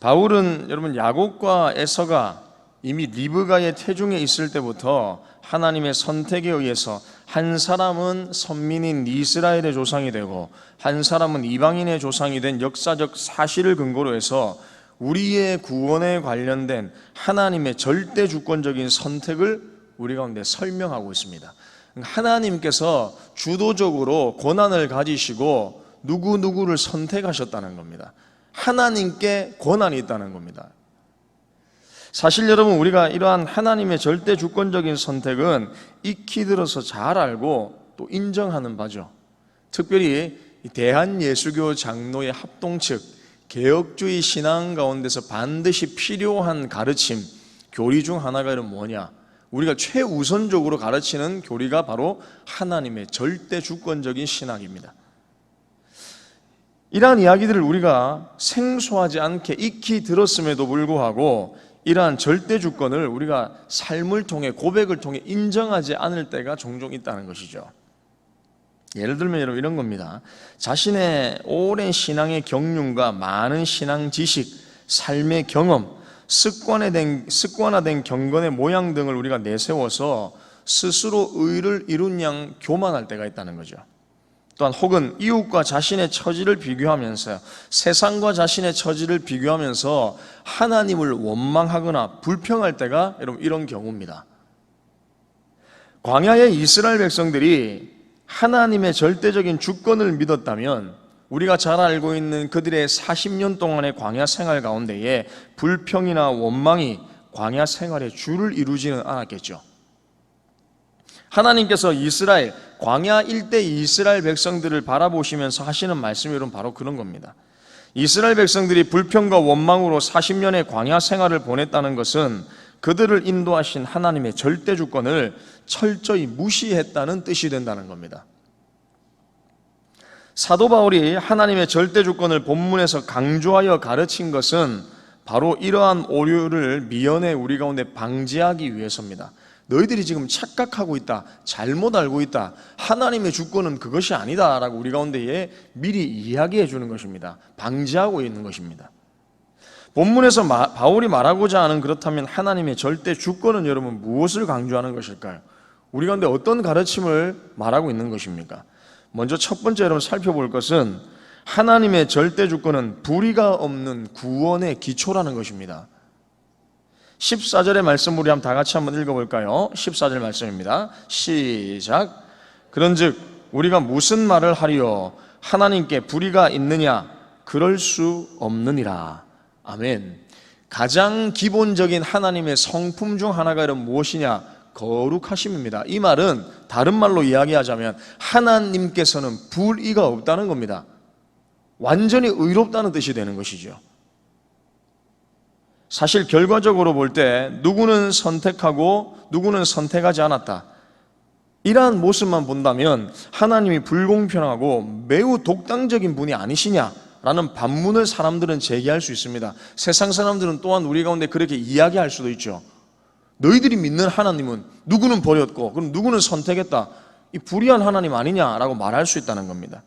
바울은 여러분 야곱과 에서가 이미 리브가의 태중에 있을 때부터 하나님의 선택에 의해서 한 사람은 선민인 이스라엘의 조상이 되고 한 사람은 이방인의 조상이 된 역사적 사실을 근거로 해서 우리의 구원에 관련된 하나님의 절대 주권적인 선택을 우리 가운데 설명하고 있습니다. 하나님께서 주도적으로 권한을 가지시고 누구누구를 선택하셨다는 겁니다. 하나님께 권한이 있다는 겁니다. 사실 여러분, 우리가 이러한 하나님의 절대 주권적인 선택은 익히 들어서 잘 알고 또 인정하는 바죠. 특별히 대한예수교 장로의 합동 측 개혁주의 신앙 가운데서 반드시 필요한 가르침, 교리 중 하나가 이런 뭐냐? 우리가 최우선적으로 가르치는 교리가 바로 하나님의 절대 주권적인 신학입니다. 이러한 이야기들을 우리가 생소하지 않게 익히 들었음에도 불구하고 이러한 절대 주권을 우리가 삶을 통해, 고백을 통해 인정하지 않을 때가 종종 있다는 것이죠. 예를 들면 여러분 이런 겁니다. 자신의 오랜 신앙의 경륜과 많은 신앙 지식, 삶의 경험, 습관화된 경건의 모양 등을 우리가 내세워서 스스로 의를 이룬 양 교만할 때가 있다는 거죠. 또한 혹은 이웃과 자신의 처지를 비교하면서, 세상과 자신의 처지를 비교하면서 하나님을 원망하거나 불평할 때가 여러분 이런 경우입니다. 광야의 이스라엘 백성들이 하나님의 절대적인 주권을 믿었다면 우리가 잘 알고 있는 그들의 40년 동안의 광야 생활 가운데에 불평이나 원망이 광야 생활의 주를 이루지는 않았겠죠. 하나님께서 광야 일대 이스라엘 백성들을 바라보시면서 하시는 말씀이 여러분 바로 그런 겁니다. 이스라엘 백성들이 불평과 원망으로 40년의 광야 생활을 보냈다는 것은 그들을 인도하신 하나님의 절대 주권을 철저히 무시했다는 뜻이 된다는 겁니다. 사도 바울이 하나님의 절대 주권을 본문에서 강조하여 가르친 것은 바로 이러한 오류를 미연에 우리 가운데 방지하기 위해서입니다. 너희들이 지금 착각하고 있다, 잘못 알고 있다, 하나님의 주권은 그것이 아니다 라고 우리 가운데에 미리 이야기해 주는 것입니다. 방지하고 있는 것입니다. 본문에서 바울이 말하고자 하는, 그렇다면 하나님의 절대 주권은 여러분 무엇을 강조하는 것일까요? 우리 가운데 어떤 가르침을 말하고 있는 것입니까? 먼저 첫 번째 여러분 살펴볼 것은 하나님의 절대 주권은 불의가 없는 구원의 기초라는 것입니다. 14절의 말씀 우리 다 같이 한번 읽어볼까요? 14절 말씀입니다. 시작. 그런즉 우리가 무슨 말을 하리요? 하나님께 불의가 있느냐? 그럴 수 없느니라. 아멘. 가장 기본적인 하나님의 성품 중 하나가 이런 무엇이냐? 거룩하심입니다. 이 말은 다른 말로 이야기하자면 하나님께서는 불의가 없다는 겁니다. 완전히 의롭다는 뜻이 되는 것이죠. 사실 결과적으로 볼 때 누구는 선택하고 누구는 선택하지 않았다, 이러한 모습만 본다면 하나님이 불공평하고 매우 독단적인 분이 아니시냐라는 반문을 사람들은 제기할 수 있습니다. 세상 사람들은 또한 우리 가운데 그렇게 이야기할 수도 있죠. 너희들이 믿는 하나님은 누구는 버렸고 그럼 누구는 선택했다, 이 불의한 하나님 아니냐라고 말할 수 있다는 겁니다.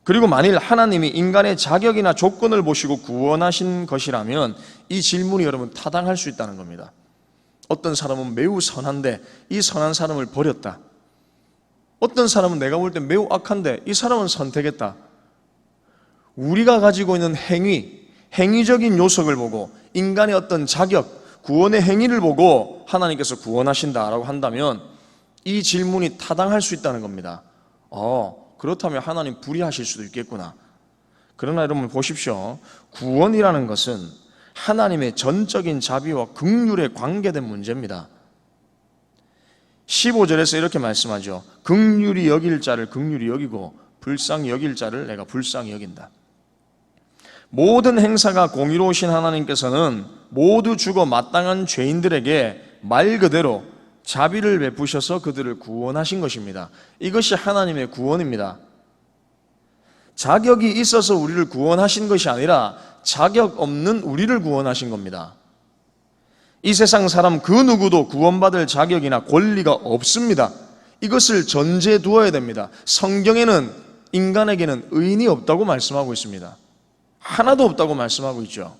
그리고 만일 하나님이 인간의 자격이나 조건을 보시고 구원하신 것이라면 이 질문이 여러분 타당할 수 있다는 겁니다. 어떤 사람은 매우 선한데 이 선한 사람을 버렸다, 어떤 사람은 내가 볼 때 매우 악한데 이 사람은 선택했다. 우리가 가지고 있는 행위적인 요소를 보고 인간의 어떤 자격, 구원의 행위를 보고 하나님께서 구원하신다라고 한다면 이 질문이 타당할 수 있다는 겁니다. 그렇다면 하나님 불의하실 수도 있겠구나. 그러나 여러분 보십시오. 구원이라는 것은 하나님의 전적인 자비와 긍휼에 관계된 문제입니다. 15절에서 이렇게 말씀하죠. 긍휼히 여길 자를 긍휼히 여기고 불쌍히 여길 자를 내가 불쌍히 여긴다. 모든 행사가 공의로우신 하나님께서는 모두 죽어 마땅한 죄인들에게 말 그대로 자비를 베푸셔서 그들을 구원하신 것입니다. 이것이 하나님의 구원입니다. 자격이 있어서 우리를 구원하신 것이 아니라 자격 없는 우리를 구원하신 겁니다. 이 세상 사람 그 누구도 구원받을 자격이나 권리가 없습니다. 이것을 전제에 두어야 됩니다. 성경에는 인간에게는 의인이 없다고 말씀하고 있습니다. 하나도 없다고 말씀하고 있죠.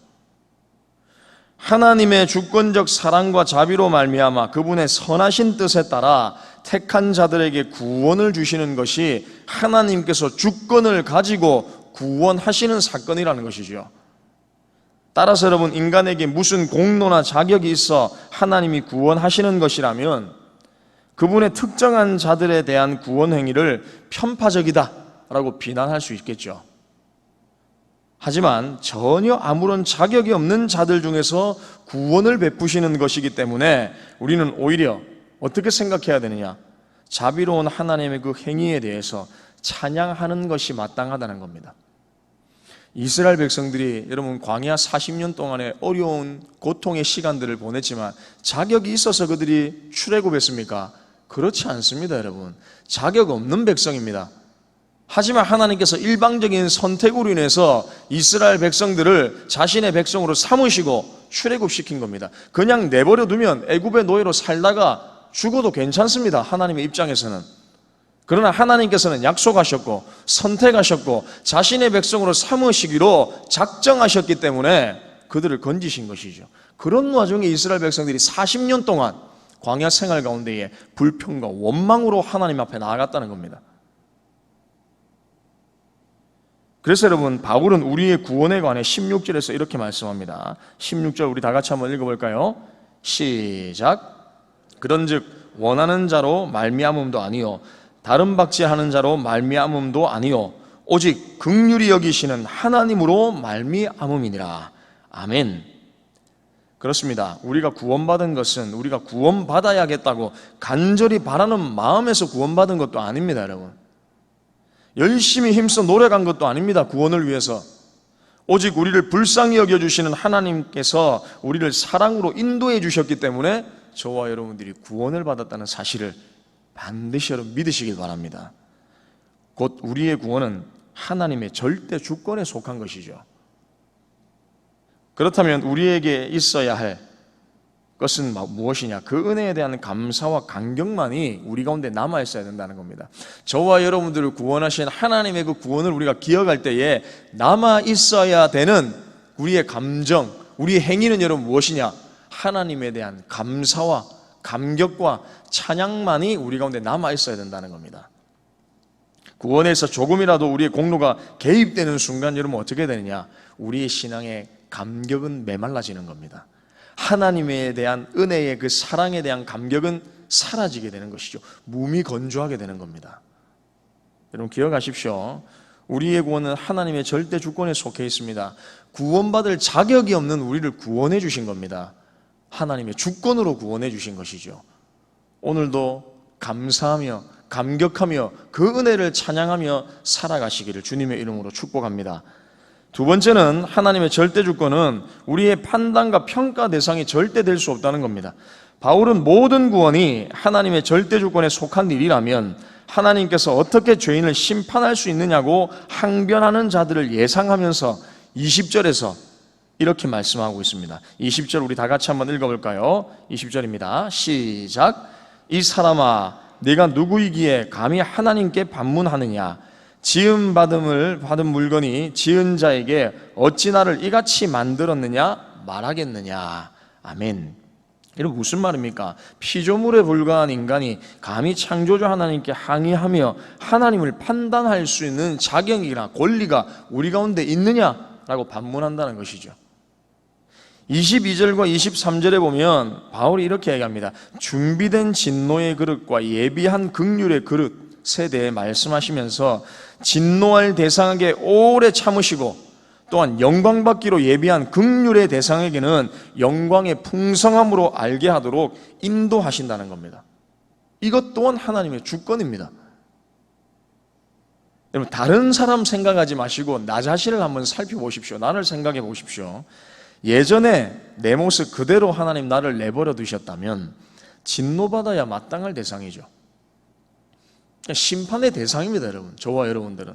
하나님의 주권적 사랑과 자비로 말미암아 그분의 선하신 뜻에 따라 택한 자들에게 구원을 주시는 것이 하나님께서 주권을 가지고 구원하시는 사건이라는 것이죠. 따라서 여러분, 인간에게 무슨 공로나 자격이 있어 하나님이 구원하시는 것이라면 그분의 특정한 자들에 대한 구원 행위를 편파적이다 라고 비난할 수 있겠죠. 하지만 전혀 아무런 자격이 없는 자들 중에서 구원을 베푸시는 것이기 때문에 우리는 오히려 어떻게 생각해야 되느냐? 자비로운 하나님의 그 행위에 대해서 찬양하는 것이 마땅하다는 겁니다. 이스라엘 백성들이 여러분 광야 40년 동안의 어려운 고통의 시간들을 보냈지만 자격이 있어서 그들이 출애굽했습니까? 그렇지 않습니다, 여러분. 자격 없는 백성입니다. 하지만 하나님께서 일방적인 선택으로 인해서 이스라엘 백성들을 자신의 백성으로 삼으시고 출애굽시킨 겁니다. 그냥 내버려 두면 애굽의 노예로 살다가 죽어도 괜찮습니다, 하나님의 입장에서는. 그러나 하나님께서는 약속하셨고 선택하셨고 자신의 백성으로 삼으시기로 작정하셨기 때문에 그들을 건지신 것이죠. 그런 와중에 이스라엘 백성들이 40년 동안 광야 생활 가운데에 불평과 원망으로 하나님 앞에 나아갔다는 겁니다. 그래서 여러분, 바울은 우리의 구원에 관해 16절에서 이렇게 말씀합니다. 16절 우리 다 같이 한번 읽어볼까요? 시작. 그런즉 원하는 자로 말미암음도 아니요 다른 박질하는 자로 말미암음도 아니요 오직 긍휼히 여기시는 하나님으로 말미암음이니라. 아멘. 그렇습니다. 우리가 구원받은 것은 우리가 구원받아야겠다고 간절히 바라는 마음에서 구원받은 것도 아닙니다, 여러분. 열심히 힘써 노력한 것도 아닙니다, 구원을 위해서. 오직 우리를 불쌍히 여겨주시는 하나님께서 우리를 사랑으로 인도해 주셨기 때문에 저와 여러분들이 구원을 받았다는 사실을 반드시 여러분 믿으시길 바랍니다. 곧 우리의 구원은 하나님의 절대 주권에 속한 것이죠. 그렇다면 우리에게 있어야 할 것은 무엇이냐? 그 은혜에 대한 감사와 감격만이 우리 가운데 남아 있어야 된다는 겁니다. 저와 여러분들을 구원하신 하나님의 그 구원을 우리가 기억할 때에 남아 있어야 되는 우리의 감정, 우리의 행위는 여러분 무엇이냐? 하나님에 대한 감사와 감격과 찬양만이 우리 가운데 남아 있어야 된다는 겁니다. 구원에서 조금이라도 우리의 공로가 개입되는 순간 여러분 어떻게 되느냐? 우리의 신앙의 감격은 메말라지는 겁니다. 하나님에 대한 은혜의 그 사랑에 대한 감격은 사라지게 되는 것이죠. 무미건조하게 되는 겁니다. 여러분 기억하십시오. 우리의 구원은 하나님의 절대 주권에 속해 있습니다. 구원받을 자격이 없는 우리를 구원해 주신 겁니다. 하나님의 주권으로 구원해 주신 것이죠. 오늘도 감사하며 감격하며 그 은혜를 찬양하며 살아가시기를 주님의 이름으로 축복합니다. 두 번째는 하나님의 절대 주권은 우리의 판단과 평가 대상이 절대 될 수 없다는 겁니다. 바울은 모든 구원이 하나님의 절대 주권에 속한 일이라면 하나님께서 어떻게 죄인을 심판할 수 있느냐고 항변하는 자들을 예상하면서 20절에서 이렇게 말씀하고 있습니다. 20절 우리 다 같이 한번 읽어볼까요? 20절입니다. 시작. 이 사람아 네가 누구이기에 감히 하나님께 반문하느냐? 지음 받은 물건이 지은 자에게 어찌 나를 이같이 만들었느냐 말하겠느냐. 아멘. 이건 무슨 말입니까? 피조물에 불과한 인간이 감히 창조주 하나님께 항의하며 하나님을 판단할 수 있는 자격이나 권리가 우리 가운데 있느냐라고 반문한다는 것이죠. 22절과 23절에 보면 바울이 이렇게 얘기합니다. 준비된 진노의 그릇과 예비한 긍휼의 그릇에 대해 말씀하시면서 진노할 대상에게 오래 참으시고 또한 영광받기로 예비한 긍휼의 대상에게는 영광의 풍성함으로 알게 하도록 인도하신다는 겁니다. 이것 또한 하나님의 주권입니다. 여러분 다른 사람 생각하지 마시고 나 자신을 한번 살펴보십시오. 나를 생각해 보십시오. 예전에 내 모습 그대로 하나님 나를 내버려 두셨다면 진노받아야 마땅할 대상이죠. 심판의 대상입니다, 여러분. 저와 여러분들은.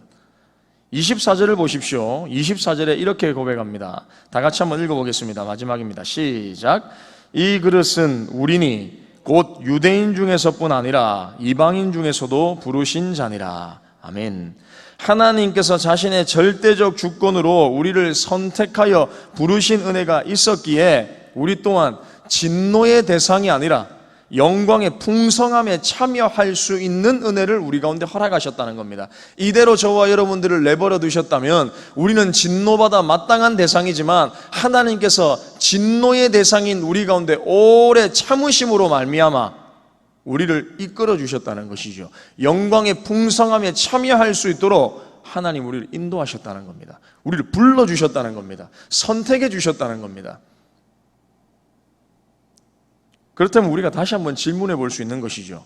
24절을 보십시오. 24절에 이렇게 고백합니다. 다 같이 한번 읽어보겠습니다. 마지막입니다. 시작. 이 그릇은 우리니 곧 유대인 중에서뿐 아니라 이방인 중에서도 부르신 자니라. 아멘. 하나님께서 자신의 절대적 주권으로 우리를 선택하여 부르신 은혜가 있었기에 우리 또한 진노의 대상이 아니라 영광의 풍성함에 참여할 수 있는 은혜를 우리 가운데 허락하셨다는 겁니다. 이대로 저와 여러분들을 내버려 두셨다면 우리는 진노받아 마땅한 대상이지만 하나님께서 진노의 대상인 우리 가운데 오래 참으심으로 말미암아 우리를 이끌어 주셨다는 것이죠. 영광의 풍성함에 참여할 수 있도록 하나님 우리를 인도하셨다는 겁니다. 우리를 불러주셨다는 겁니다. 선택해 주셨다는 겁니다. 그렇다면 우리가 다시 한번 질문해 볼 수 있는 것이죠.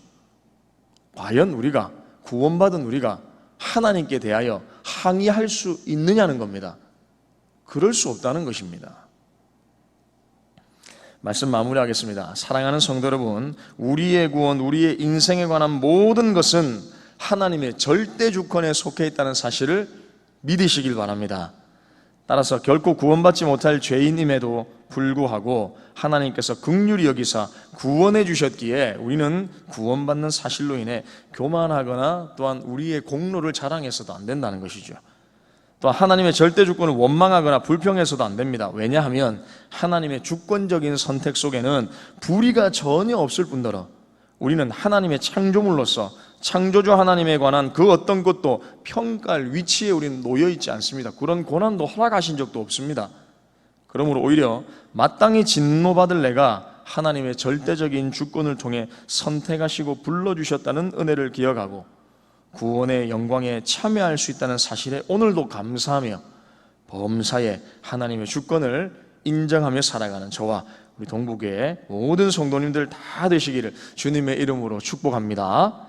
과연 우리가, 구원받은 우리가 하나님께 대하여 항의할 수 있느냐는 겁니다. 그럴 수 없다는 것입니다. 말씀 마무리하겠습니다. 사랑하는 성도 여러분, 우리의 구원, 우리의 인생에 관한 모든 것은 하나님의 절대 주권에 속해 있다는 사실을 믿으시길 바랍니다. 따라서 결코 구원받지 못할 죄인임에도 불구하고 하나님께서 긍휼히 여기사 구원해 주셨기에 우리는 구원받는 사실로 인해 교만하거나 또한 우리의 공로를 자랑해서도 안 된다는 것이죠. 또 하나님의 절대 주권을 원망하거나 불평해서도 안 됩니다. 왜냐하면 하나님의 주권적인 선택 속에는 불의가 전혀 없을 뿐더러 우리는 하나님의 창조물로서 창조주 하나님에 관한 그 어떤 것도 평가할 위치에 우리는 놓여 있지 않습니다. 그런 고난도 허락하신 적도 없습니다. 그러므로 오히려 마땅히 진노받을 내가 하나님의 절대적인 주권을 통해 선택하시고 불러주셨다는 은혜를 기억하고 구원의 영광에 참여할 수 있다는 사실에 오늘도 감사하며 범사에 하나님의 주권을 인정하며 살아가는 저와 우리 동북교회 모든 성도님들 다 되시기를 주님의 이름으로 축복합니다.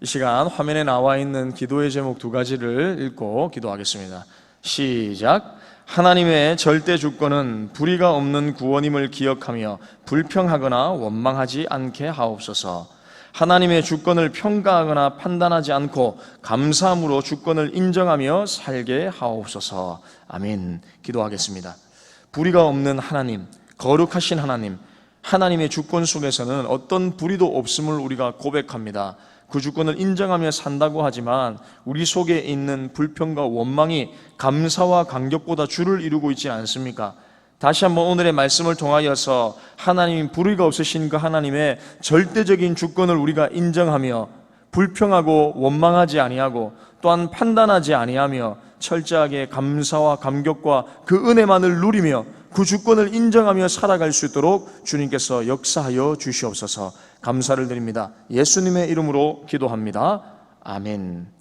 이 시간 화면에 나와 있는 기도의 제목 두 가지를 읽고 기도하겠습니다. 시작. 하나님의 절대 주권은 불의가 없는 구원임을 기억하며 불평하거나 원망하지 않게 하옵소서. 하나님의 주권을 평가하거나 판단하지 않고 감사함으로 주권을 인정하며 살게 하옵소서. 아멘. 기도하겠습니다. 불의가 없는 하나님, 거룩하신 하나님, 하나님의 주권 속에서는 어떤 불의도 없음을 우리가 고백합니다. 그 주권을 인정하며 산다고 하지만 우리 속에 있는 불평과 원망이 감사와 감격보다 주를 이루고 있지 않습니까? 다시 한번 오늘의 말씀을 통하여서 하나님 불의가 없으신 그 하나님의 절대적인 주권을 우리가 인정하며 불평하고 원망하지 아니하고 또한 판단하지 아니하며 철저하게 감사와 감격과 그 은혜만을 누리며 그 주권을 인정하며 살아갈 수 있도록 주님께서 역사하여 주시옵소서. 감사를 드립니다. 예수님의 이름으로 기도합니다. 아멘.